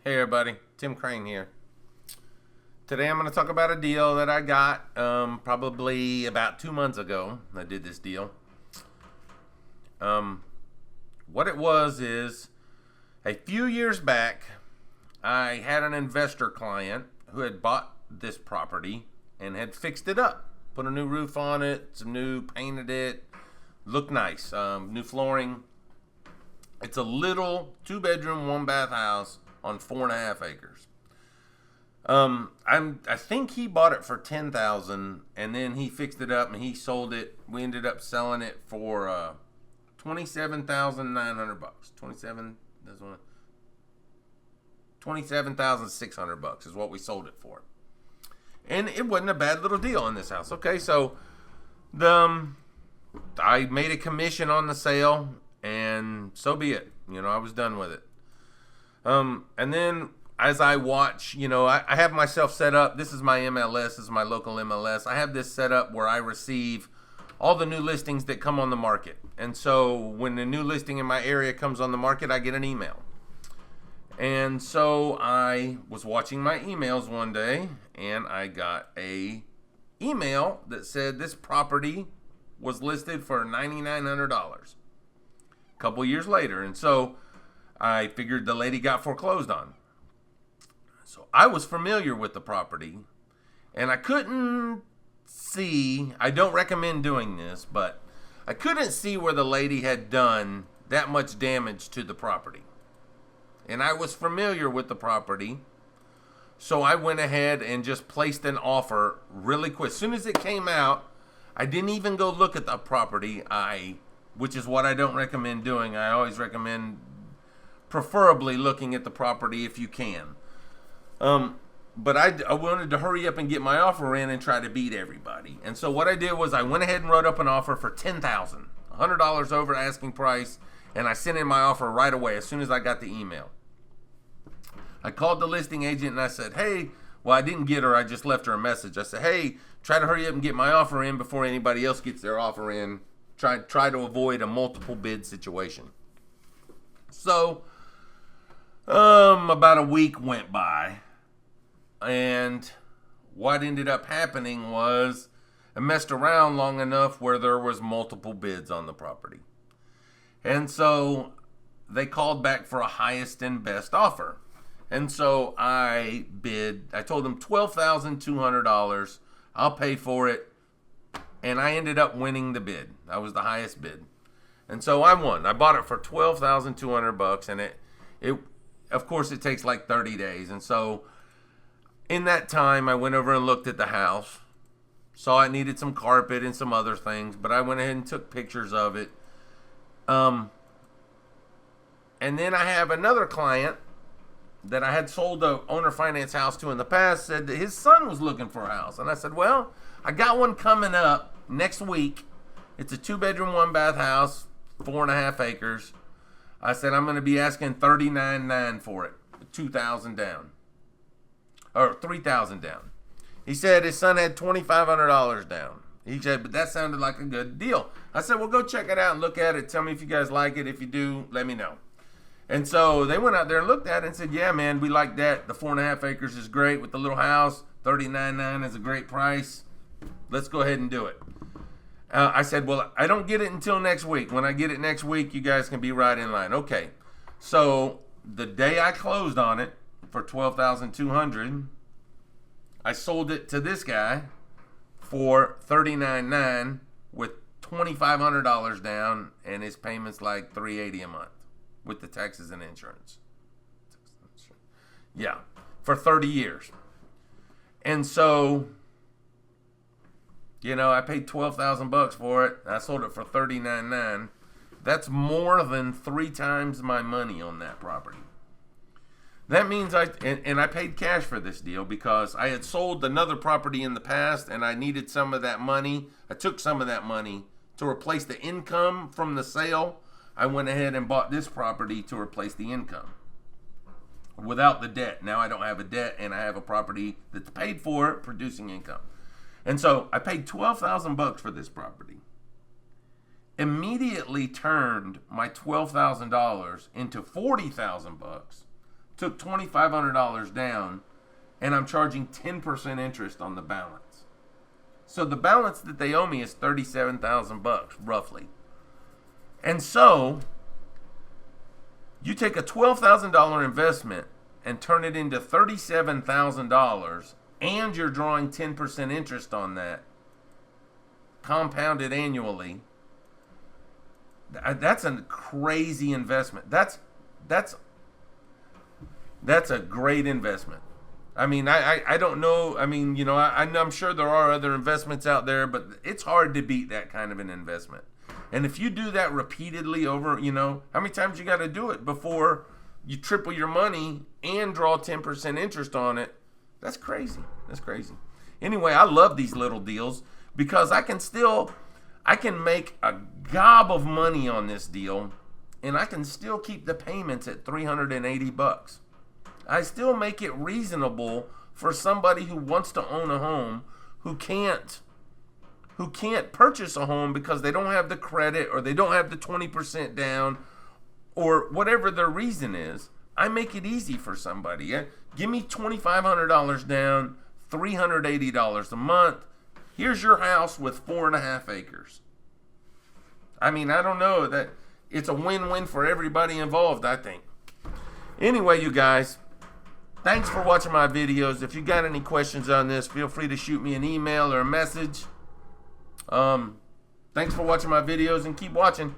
Hey everybody, Tim Crane here. Today I'm going to talk about a deal that I got probably about 2 months ago. I did this deal. Um, what it was is a few years back, I had an investor client who had bought this property and had fixed it up, put a new roof on it, some new painted it, looked nice, new flooring. It's a little 2 bedroom, 1 bath house on 4.5 acres. I think he bought it for 10,000, and then he fixed it up and he sold it. We ended up selling it for 27,900 bucks. 27,600 bucks is what we sold it for, and it wasn't a bad little deal in this house. Okay, so the I made a commission on the sale, and so be it. I was done with it. And then as I watch, I have myself set up. This is my MLS. This is my local MLS. I have this set up where I receive all the new listings that come on the market. And so when the new listing in my area comes on the market, I get an email. And so I was watching my emails one day, and I got a email that said this property was listed for $9,900 a couple years later. And so I figured the lady got foreclosed on. So I was familiar with the property, and I couldn't see, I don't recommend doing this, but I couldn't see where the lady had done that much damage to the property. And I was familiar with the property, so I went ahead and just placed an offer really quick. As soon as it came out, I didn't even go look at the property, which is what I don't recommend doing. I always recommend preferably looking at the property if you can. But I wanted to hurry up and get my offer in and try to beat everybody. And so what I did was I went ahead and wrote up an offer for $10,000, $100 over asking price, and I sent in my offer right away as soon as I got the email. I called the listing agent and I said, hey, well, I didn't get her. I just left her a message. I said, hey, try to hurry up and get my offer in before anybody else gets their offer in. Try to avoid a multiple bid situation. So about a week went by, and what ended up happening was I messed around long enough where there was multiple bids on the property. And so they called back for a highest and best offer. And so I told them $12,200. I'll pay for it. And I ended up winning the bid. I was the highest bid. And so I won. I bought it for $12,200, and it of course it takes like 30 days. And so in that time I went over and looked at the house. Saw it needed some carpet and some other things, but I went ahead and took pictures of it. And then I have another client that I had sold a owner finance house to in the past, said that his son was looking for a house. And I said, well, I got one coming up next week. It's a 2 bedroom, 1 bath house, 4.5 acres. I said, I'm going to be asking $39,900 for it, $2,000 down, or $3,000 down. He said his son had $2,500 down. He said, but that sounded like a good deal. I said, well, go check it out and look at it. Tell me if you guys like it. If you do, let me know. And so they went out there and looked at it and said, yeah, man, we like that. The 4.5 acres is great with the little house. $39,900 is a great price. Let's go ahead and do it. I said, well, I don't get it until next week. When I get it next week, you guys can be right in line. Okay. So the day I closed on it for $12,200, I sold it to this guy for $39,900 with $2,500 down, and his payment's like $380 a month with the taxes and insurance. Yeah, for 30 years. And so, I paid $12,000 for it. I sold it for $39,900. That's more than 3 times my money on that property. That means I paid cash for this deal because I had sold another property in the past and I needed some of that money. I took some of that money to replace the income from the sale. I went ahead and bought this property to replace the income without the debt. Now I don't have a debt and I have a property that's paid for, producing income. And so I paid $12,000 for this property. Immediately turned my $12,000 into $40,000 took $2,500 down, and I'm charging 10% interest on the balance. So the balance that they owe me is $37,000 roughly. And so you take a $12,000 investment and turn it into $37,000, and you're drawing 10% interest on that, compounded annually. That's a crazy investment. That's a great investment. I mean, I don't know. I mean, you know, I'm sure there are other investments out there, but it's hard to beat that kind of an investment. And if you do that repeatedly over, you know, how many times you got to do it before you triple your money and draw 10% interest on it? That's crazy. That's crazy. Anyway, I love these little deals because I can make a gob of money on this deal, and I can still keep the payments at $380. I still make it reasonable for somebody who wants to own a home who can't purchase a home because they don't have the credit or they don't have the 20% down or whatever their reason is. I make it easy for somebody. Give me $2,500 down, $380 a month. Here's your house with 4.5 acres. I mean, I don't know, that it's a win-win for everybody involved, I think. Anyway, you guys, thanks for watching my videos. If you got any questions on this, feel free to shoot me an email or a message. Thanks for watching my videos, and keep watching.